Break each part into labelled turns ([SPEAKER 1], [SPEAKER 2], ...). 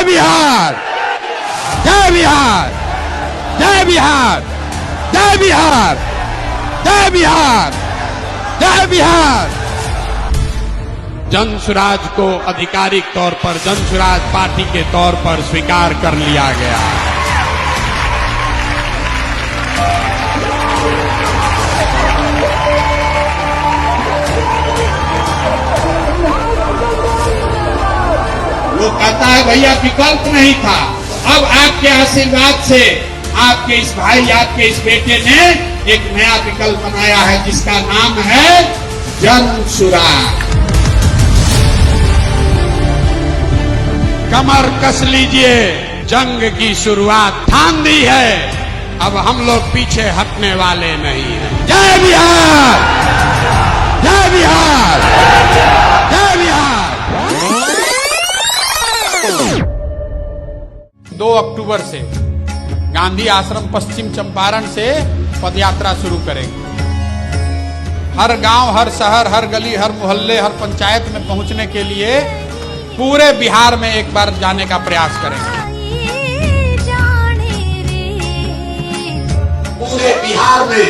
[SPEAKER 1] जय बिहार, जय बिहार, जय बिहार, जय बिहार, जय बिहार, जय बिहार। जनसुराज को आधिकारिक तौर पर जनसुराज पार्टी के तौर पर स्वीकार कर लिया गया।
[SPEAKER 2] वो कहता है भैया विकल्प नहीं था, अब आपके आशीर्वाद से आपके इस भाई आपके इस बेटे ने एक नया विकल्प बनाया है जिसका नाम है जनसुराज।
[SPEAKER 1] कमर कस लीजिए, जंग की शुरुआत ठान दी है, अब हम लोग पीछे हटने वाले नहीं हैं। जय बिहार, जय बिहार, जय बिहार। 2 अक्टूबर से गांधी आश्रम पश्चिम चंपारण से पदयात्रा शुरू करेंगे। हर गांव, हर शहर, हर गली, हर मोहल्ले, हर पंचायत में पहुंचने के लिए पूरे बिहार में एक बार जाने का प्रयास करेंगे।
[SPEAKER 2] पूरे बिहार में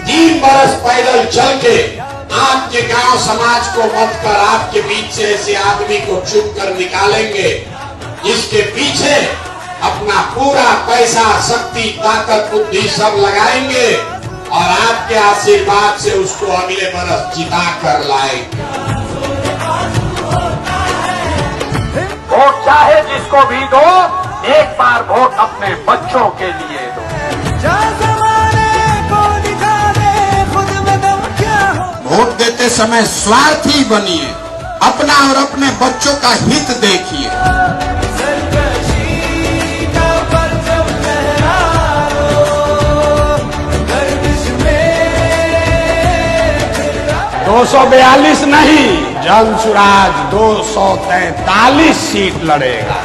[SPEAKER 2] 3 बरस पैदल चल के आपके गांव समाज को मत कर आपके बीच से ऐसे आदमी को चुन कर निकालेंगे जिसके पीछे अपना पूरा पैसा, शक्ति, ताकत, बुद्धि सब लगाएंगे और आपके आशीर्वाद से उसको अगले बरस जिता कर लाएंगे।
[SPEAKER 3] वोट चाहे जिसको भी दो, एक बार वोट अपने बच्चों के लिए दो।
[SPEAKER 2] वोट देते समय स्वार्थी बनिए, अपना और अपने बच्चों का हित देखिए।
[SPEAKER 1] 242 नहीं, जनसुराज 243 सीट लड़ेगा।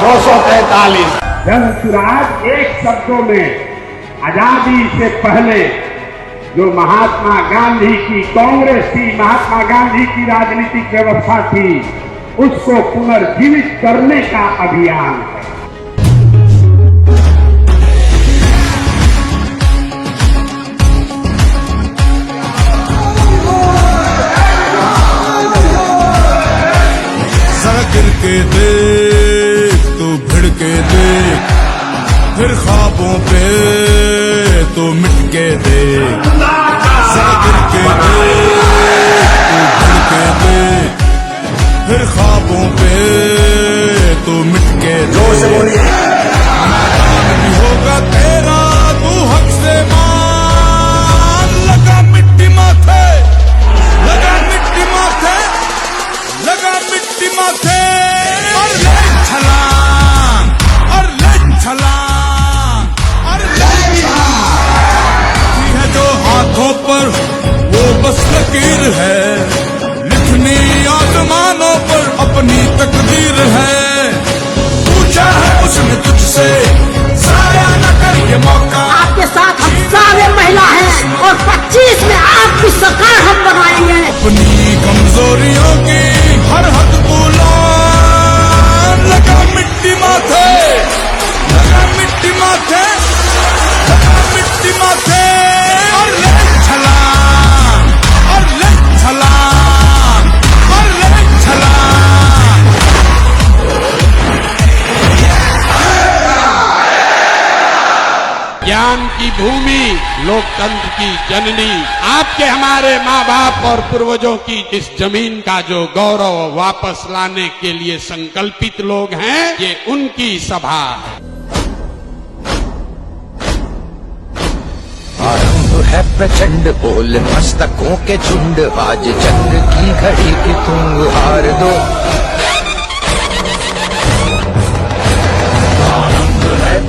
[SPEAKER 1] 243।
[SPEAKER 4] जनसुराज एक शब्दों में आजादी से पहले जो महात्मा गांधी की कांग्रेस थी, महात्मा गांधी की राजनीतिक व्यवस्था थी, उसको पुनर्जीवित करने का अभियान है।
[SPEAKER 5] गिर के देख तू भिड़ के देख, फिर ख्वाबों पे तो मिट के देख। गिर के देख तू भिड़ के देख, फिर ख्वाबों पे तो मिट के देख। नहीं होगा तेरा तू हक से मान, लगा मिट्टी माथे, लगा मिट्टी माथे, लगा मिट्टी माथे और ले छलांग, और ले छलांग, और ले छलांग। है जो हाथों पर वो बस लकीर है, लिखनी आसमानों पर अपनी तकदीर है। पूछा है उसने तुझसे, जाया न कर ये मौका।
[SPEAKER 6] आपके साथ हम सारे महिला हैं और 25 में आपकी सरकार हम बनाएंगे।
[SPEAKER 5] अपनी कमजोरियों की हर हद बोला, लगा मिट्टी माथे, लगा मिट्टी माथे, लगा मिट्टी माथे और ले छलांग, और ले छलांग, और ले छलांग।
[SPEAKER 1] ज्ञान की भूमि, लोकतंत्र की जननी, आपके हमारे माँ बाप और पूर्वजों की इस जमीन का जो गौरव वापस लाने के लिए संकल्पित लोग हैं, ये उनकी सभा है।
[SPEAKER 7] आरंभ है प्रचंड बोल मस्तकों के झुंड, आज जंग की घड़ी की तुम हार दो।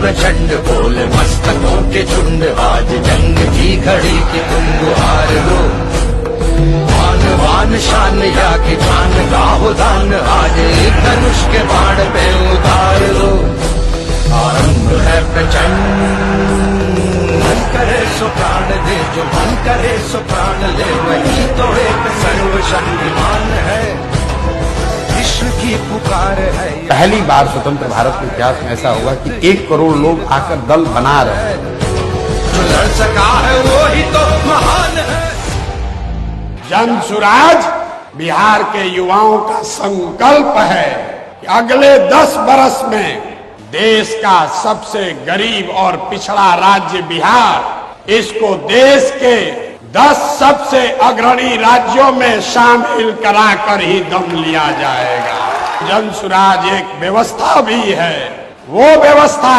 [SPEAKER 7] प्रचंड बोल मस्तकों के झुंड, आज जंग की घड़ी की तुम हार दो। मान वान शान या की जान गाहो दान, आज एक धनुष के बाण पे उतार लो। आरंभ है प्रचंड, मन करे सो प्राण दे, जो मन करे सो प्राण ले, वही तो एक सर्वशक्तिमान है। विश्व की की पुकार है।
[SPEAKER 1] पहली बार स्वतंत्र भारत के इतिहास में ऐसा होगा कि 1 करोड़ लोग आकर दल बना रहे हैं।
[SPEAKER 7] जो लड़ सका है वो ही तो महान है।
[SPEAKER 2] जन सुराज बिहार के युवाओं का संकल्प है कि अगले 10 वर्ष में देश का सबसे गरीब और पिछड़ा राज्य बिहार, इसको देश के 10 सबसे अग्रणी राज्यों में शामिल कराकर ही दम लिया जाएगा। जन सुराज एक व्यवस्था भी है, वो व्यवस्था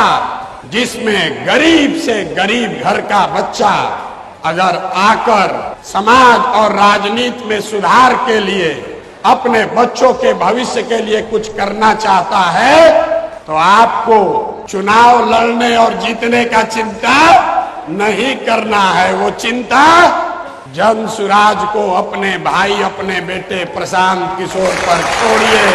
[SPEAKER 2] जिसमें गरीब से गरीब घर का बच्चा अगर आकर समाज और राजनीति में सुधार के लिए अपने बच्चों के भविष्य के लिए कुछ करना चाहता है तो आपको चुनाव लड़ने और जीतने का चिंता नहीं करना है। वो चिंता जन सुराज को अपने भाई, अपने बेटे प्रशांत किशोर पर छोड़िए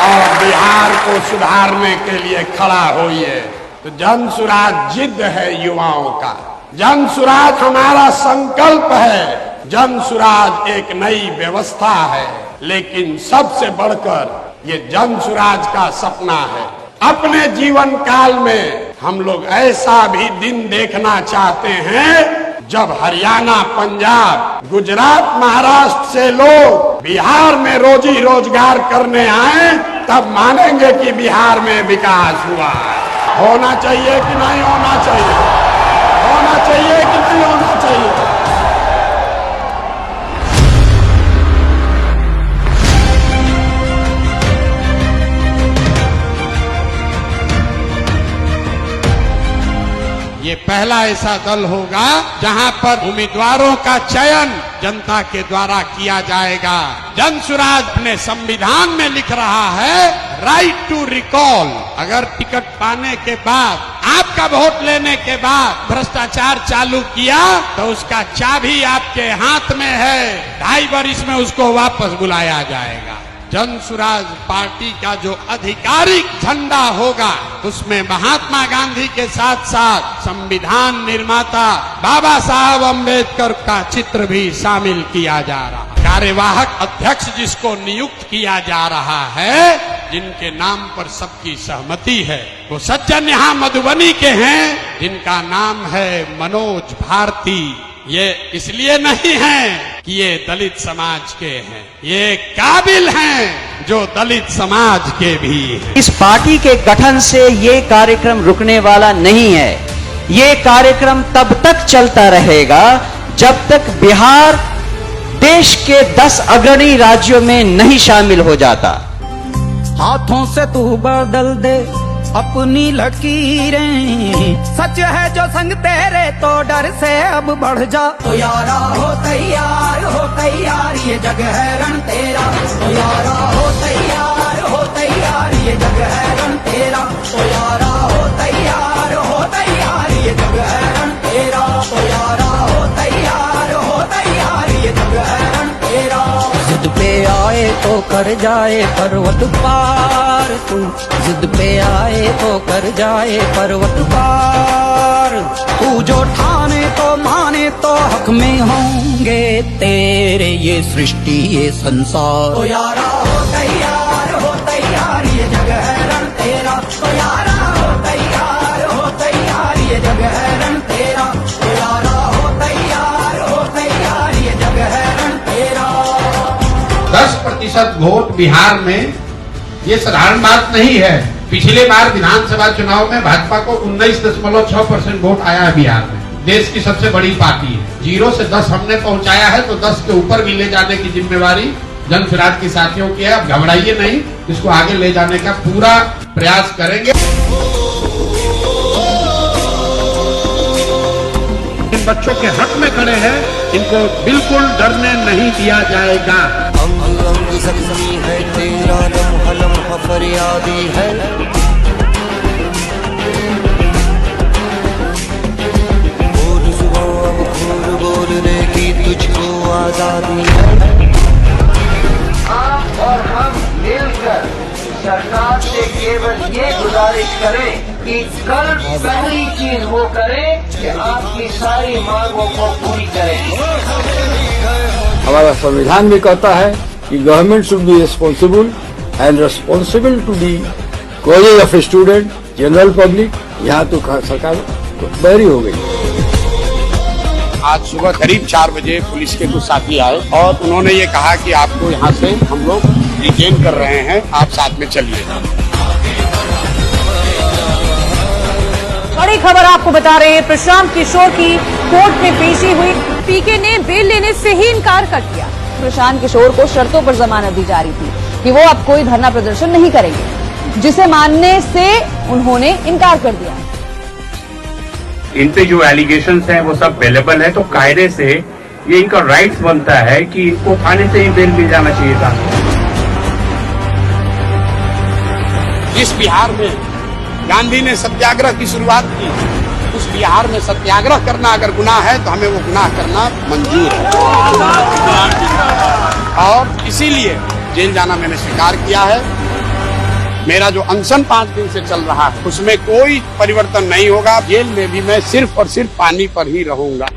[SPEAKER 2] और बिहार को सुधारने के लिए खड़ा होइए। तो जन सुराज जिद है युवाओं का, जन सुराज हमारा संकल्प है, जन सुराज एक नई व्यवस्था है, लेकिन सबसे बढ़कर ये जन सुराज का सपना है। अपने जीवन काल में हम लोग ऐसा भी दिन देखना चाहते हैं जब हरियाणा, पंजाब, गुजरात, महाराष्ट्र से लोग बिहार में रोजी रोजगार करने आए, तब मानेंगे कि बिहार में विकास हुआ है। होना चाहिए कि नहीं होना चाहिए? होना चाहिए कि नहीं होना चाहिए?
[SPEAKER 1] ये पहला ऐसा दल होगा जहां पर उम्मीदवारों का चयन जनता के द्वारा किया जाएगा। जन सुराज अपने संविधान में लिख रहा है राइट टू रिकॉल। अगर टिकट पाने के बाद, आपका वोट लेने के बाद भ्रष्टाचार चालू किया तो उसका चाबी आपके हाथ में है। 2.5 वर्ष में उसको वापस बुलाया जाएगा। जन सुराज पार्टी का जो आधिकारिक झंडा होगा उसमें महात्मा गांधी के साथ साथ संविधान निर्माता बाबा साहब अम्बेडकर का चित्र भी शामिल किया जा रहा है। कार्यवाहक अध्यक्ष जिसको नियुक्त किया जा रहा है, जिनके नाम पर सबकी सहमति है, वो सज्जन यहाँ मधुबनी के हैं, जिनका नाम है मनोज भारती। ये इसलिए नहीं है कि ये दलित समाज के हैं, ये काबिल हैं जो दलित समाज के भी हैं।
[SPEAKER 8] इस पार्टी के गठन से ये कार्यक्रम रुकने वाला नहीं है। ये कार्यक्रम तब तक चलता रहेगा जब तक बिहार देश के 10 अग्रणी राज्यों में नहीं शामिल हो जाता।
[SPEAKER 9] हाथों से तू बदल दे अपनी लकीरें, सच है जो संग तेरे तो डर से अब बढ़ जा। तो यारा हो तैयार ये जग है रण तेरा। तो यारा हो तैयार ये जग है रण तेरा। तो यारा हो तैयार ये जग है रण तेरा। तो यारा हो तैयार ये जग है रण तेरा। जिद पे आए तो कर जाए पर्वत पार तू, जिद पे आए तो कर जाए पर्वत पार। तू जो ठाने तो माने तो हक में होंगे तेरे ये सृष्टि ये संसार। तो यारा हो तैयार ये जग है रण तेरा। तो यारा हो तैयार ये जग है रण तेरा। तो यारा हो तैयार ये जग है रण तेरा।
[SPEAKER 1] 10% वोट बिहार में ये साधारण बात नहीं है। पिछले बार विधानसभा चुनाव में भाजपा को 19.6% वोट आया है बिहार में। देश की सबसे बड़ी पार्टी है। 0 से 10 हमने पहुंचाया है, तो 10 के ऊपर भी ले जाने की जिम्मेवारी जन सुराज की साथियों की है। अब घबराइए नहीं, इसको आगे ले जाने का पूरा प्रयास करेंगे। इन बच्चों के हक में खड़े हैं, इनको बिल्कुल डरने नहीं दिया जाएगा।
[SPEAKER 7] अंग अंग जख्मी है तेरा, लम्हा लम्हा फरियादी है। बोल जुबां अब खून बोलने की तुझको आजादी है। आप और हम मिलकर सरकार से केवल ये गुजारिश करें कि कल पहली चीज वो करें कि आपकी सारी मांगों को पूरी करें।
[SPEAKER 10] हमारा संविधान भी कहता है कि government should be responsible and responsible to the causes of a student, general public, यहाँ तो सरकार बहरी हो गई।
[SPEAKER 2] आज सुबह करीब 4 बजे पुलिस के कुछ साथी आए और उन्होंने ये कहा कि आपको यहाँ से हम लोग डिटेन कर रहे हैं, आप साथ में चलिए।
[SPEAKER 11] बड़ी खबर आपको बता रहे हैं, प्रशांत किशोर की कोर्ट में पेशी हुई। पीके ने बेल लेने से ही इनकार कर दिया।
[SPEAKER 12] प्रशांत किशोर को शर्तों पर जमानत दी जा रही थी कि वो अब कोई धरना प्रदर्शन नहीं करेंगे, जिसे मानने से उन्होंने इनकार कर दिया।
[SPEAKER 3] इन पे जो एलिगेशंस हैं वो सब अवेलेबल है, तो कायदे से ये इनका राइट्स बनता है कि इनको थाने से ही बेल मिल जाना चाहिए था।
[SPEAKER 2] जिस बिहार में गांधी ने सत्याग्रह की शुरुआत की, उस बिहार में सत्याग्रह करना अगर गुनाह है तो हमें वो गुनाह करना मंजूर है और इसीलिए जेल जाना मैंने स्वीकार किया है। मेरा जो अनशन 5 दिन से चल रहा है उसमें कोई परिवर्तन नहीं होगा। जेल में भी मैं सिर्फ और सिर्फ पानी पर ही रहूंगा।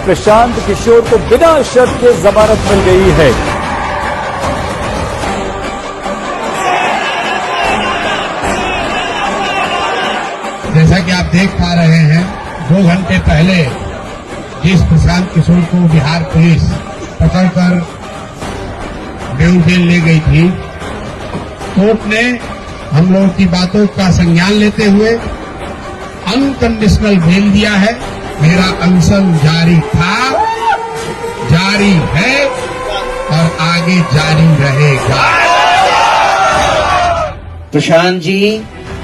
[SPEAKER 10] प्रशांत किशोर को बिना शर्त के जमानत मिल गई है।
[SPEAKER 2] जैसा कि आप देख पा रहे हैं, 2 घंटे पहले जिस प्रशांत किशोर को बिहार पुलिस पकड़कर बेल ले गई थी, कोर्ट ने हम लोगों की बातों का संज्ञान लेते हुए अनकंडीशनल बेल दिया है। मेरा अनशन जारी था, जारी है और आगे जारी रहेगा।
[SPEAKER 8] प्रशांत जी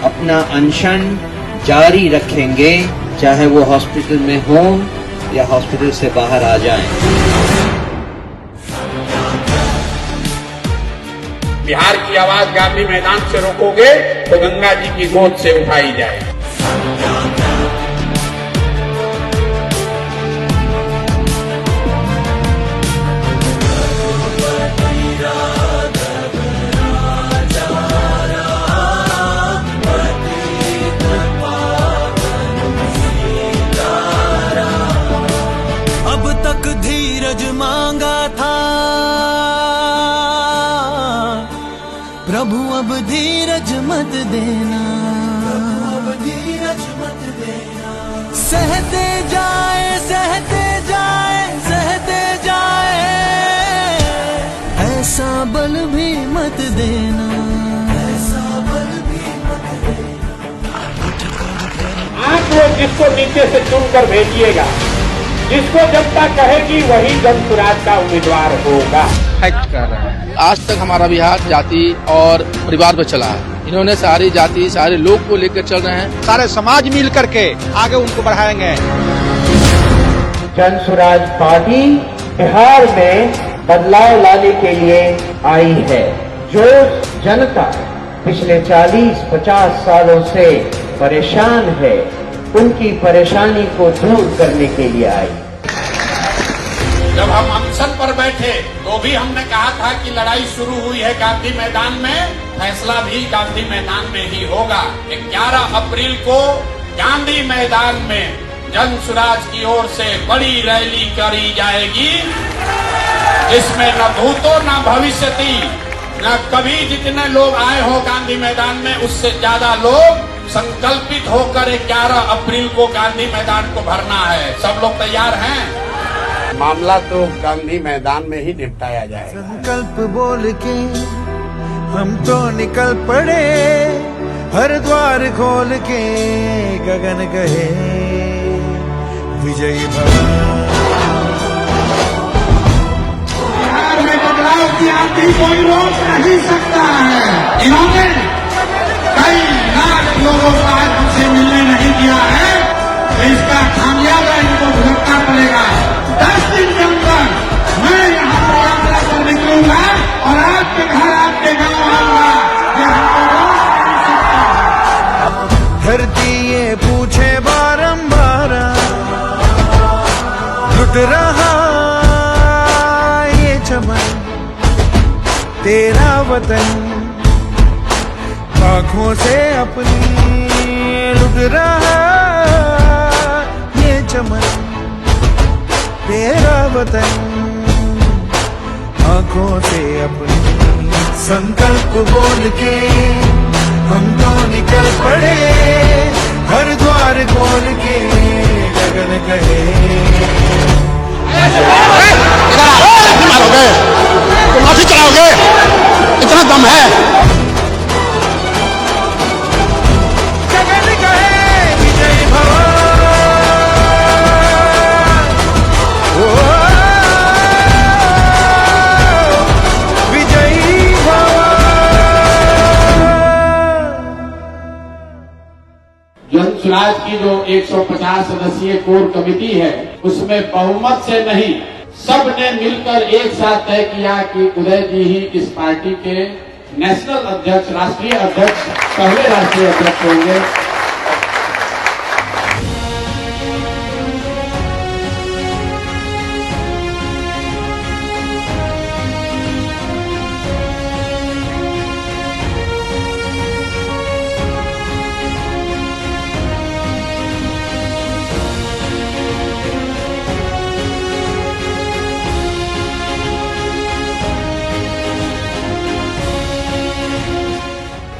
[SPEAKER 8] अपना अनशन जारी रखेंगे, चाहे वो हॉस्पिटल में हो या हॉस्पिटल से बाहर आ जाएं।
[SPEAKER 2] बिहार की आवाज गांधी मैदान से रोकोगे तो गंगा जी की गोद से उठाई जाए।
[SPEAKER 9] अब तक धीरज मांगा था प्रभु, अब धीरज मत देना, अब धीरज मत देना। सहते जाए, सहते जाए, सहते जाए, ऐसा बल भी मत देना, ऐसा बल भी मत देना।
[SPEAKER 3] आप लोग जिसको नीचे से चुनकर भेजिएगा, जिसको जनता कहेगी वही जन स्वराज का उम्मीदवार होगा।
[SPEAKER 13] आज तक हमारा बिहार जाति और परिवार पर चला है। इन्होंने सारी जाति, सारे लोग को लेकर चल रहे हैं।
[SPEAKER 1] सारे समाज मिल करके आगे उनको बढ़ाएंगे।
[SPEAKER 3] जन स्वराज पार्टी बिहार में बदलाव लाने के लिए आई है। जो जनता पिछले 40-50 सालों से परेशान है, उनकी परेशानी को दूर करने के लिए आई।
[SPEAKER 2] जब हम अनशन पर बैठे तो भी हमने कहा था कि लड़ाई शुरू हुई है गांधी मैदान में, फैसला भी गांधी मैदान में ही होगा। 11 अप्रैल को गांधी मैदान में जन स्वराज की ओर से बड़ी रैली करी जाएगी, जिसमें न भूतो न भविष्यति, न कभी जितने लोग आए हो गांधी मैदान में उससे ज्यादा लोग संकल्पित होकर 11 अप्रैल को गांधी मैदान को भरना है। सब लोग तैयार हैं? मामला तो गांधी मैदान में ही निपटाया जाएगा।
[SPEAKER 9] संकल्प बोल के हम तो निकल पड़े, हर द्वार खोल के गगन कहे विजयी भव।
[SPEAKER 2] बिहार में बदलाव की आंधी कोई रोक नहीं सकता है। इन्होंने कई लाख लोगों को आज हमसे मिलने नहीं दिया है, तो इसका खामियाजा इनको भुगतना पड़ेगा। 10 दिन के अंदर मैं यहाँ पर यात्रा पर निकलूंगा और आपके घर, आपके गांव आऊंगा। ये हमको रोक नहीं सकता।
[SPEAKER 9] धरती ये पूछे बारंबार, लुट रहा ये चमन तेरा वतन, आँखों से अपनी लुट रहा ये चमन तेरा वतन।
[SPEAKER 5] आंखों से अपनी संकल्प बोल के हम तो निकल पड़े, हर द्वार खोल के लगन कहे।
[SPEAKER 1] तुम लाठी चलाओगे? इतना दम है?
[SPEAKER 5] लगन कहे विजय भव, विजयी भव।
[SPEAKER 2] जनसुराज की जो 150 सदस्यीय कोर कमेटी है, उसमें बहुमत से नहीं, सब ने मिलकर एक साथ तय किया कि उदय जी ही इस पार्टी के नेशनल अध्यक्ष, राष्ट्रीय अध्यक्ष, पहले राष्ट्रीय अध्यक्ष होंगे।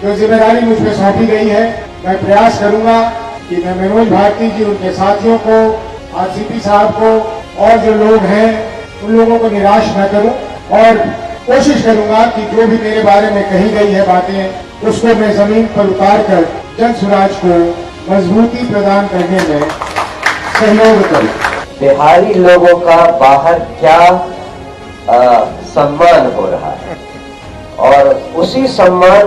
[SPEAKER 14] जो जिम्मेदारी मुझ पर सौंपी गई है, मैं प्रयास करूंगा कि मैं मनोज भारती जी, उनके साथियों को, आरसीपी साहब को और जो लोग हैं उन लोगों को निराश न करूं और कोशिश करूंगा कि जो भी मेरे बारे में कही गई है बातें, उसको मैं जमीन पर उतार कर जनसुराज को मजबूती प्रदान करने में सहयोग करूं।
[SPEAKER 3] बिहारी लोगों का बाहर क्या सम्मान हो रहा है और उसी सम्मान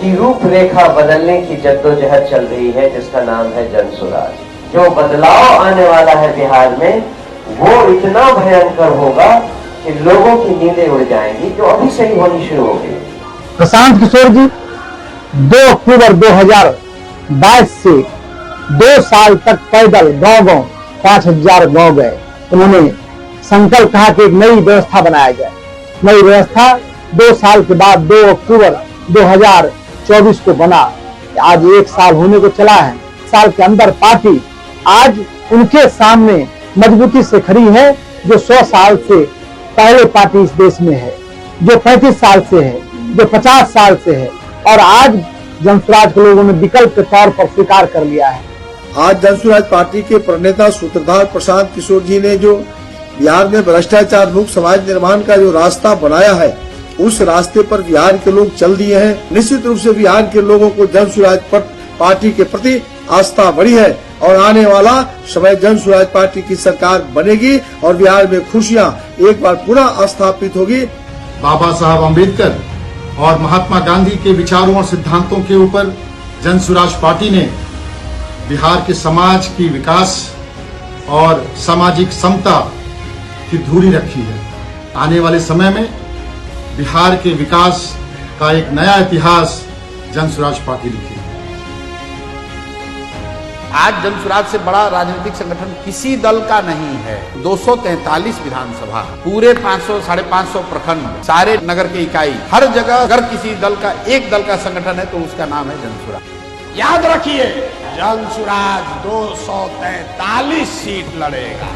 [SPEAKER 3] की रूपरेखा बदलने की जद्दोजहद चल रही है, जिसका नाम है जनसुराज। जो बदलाव आने वाला है बिहार में, वो इतना भयंकर होगा कि लोगों की नींदें उड़ जाएंगी, जो अभी से ही होनी शुरू हो गई।
[SPEAKER 15] प्रशांत किशोर जी 2 अक्टूबर 2022 से 2 साल तक पैदल गांव-गांव 5000 गांव गए। उन्होंने संकल्प कहा कि एक नई व्यवस्था बनाया जाए। नई व्यवस्था 2 साल के बाद 2 अक्टूबर 2024 को बना। आज 1 साल होने को चला है। साल के अंदर पार्टी आज उनके सामने मजबूती से खड़ी है, जो 100 साल से पहले पार्टी इस देश में है, जो 35 साल से है, जो 50 साल से है, और आज जनसुराज के लोगों ने विकल्प के तौर पर स्वीकार कर लिया है।
[SPEAKER 10] आज जनसुराज पार्टी के प्रणेता सूत्रधार प्रशांत किशोर जी ने जो बिहार में भ्रष्टाचार मुक्त समाज निर्माण का जो रास्ता बनाया है, उस रास्ते पर बिहार के लोग चल दिए हैं। निश्चित रूप से बिहार के लोगों को जनसुराज पार्टी के प्रति आस्था बढ़ी है और आने वाला समय जनसुराज पार्टी की सरकार बनेगी और बिहार में खुशियां एक बार पुनः स्थापित होगी।
[SPEAKER 16] बाबा साहब अम्बेडकर और महात्मा गांधी के विचारों और सिद्धांतों के ऊपर जनसुराज पार्टी ने बिहार के समाज की विकास और सामाजिक समता की धूरी रखी है। आने वाले समय में बिहार के विकास का एक नया इतिहास जनसुराज पार्टी लिखेगी।
[SPEAKER 1] आज जनसुराज से बड़ा राजनीतिक संगठन किसी दल का नहीं है। 243 विधानसभा, पूरे 500 साढ़े 500 प्रखंड, सारे नगर के इकाई, हर जगह अगर किसी दल का, एक दल का संगठन है तो उसका नाम है जनसुराज। याद रखिए, जनसुराज 243 सीट लड़ेगा।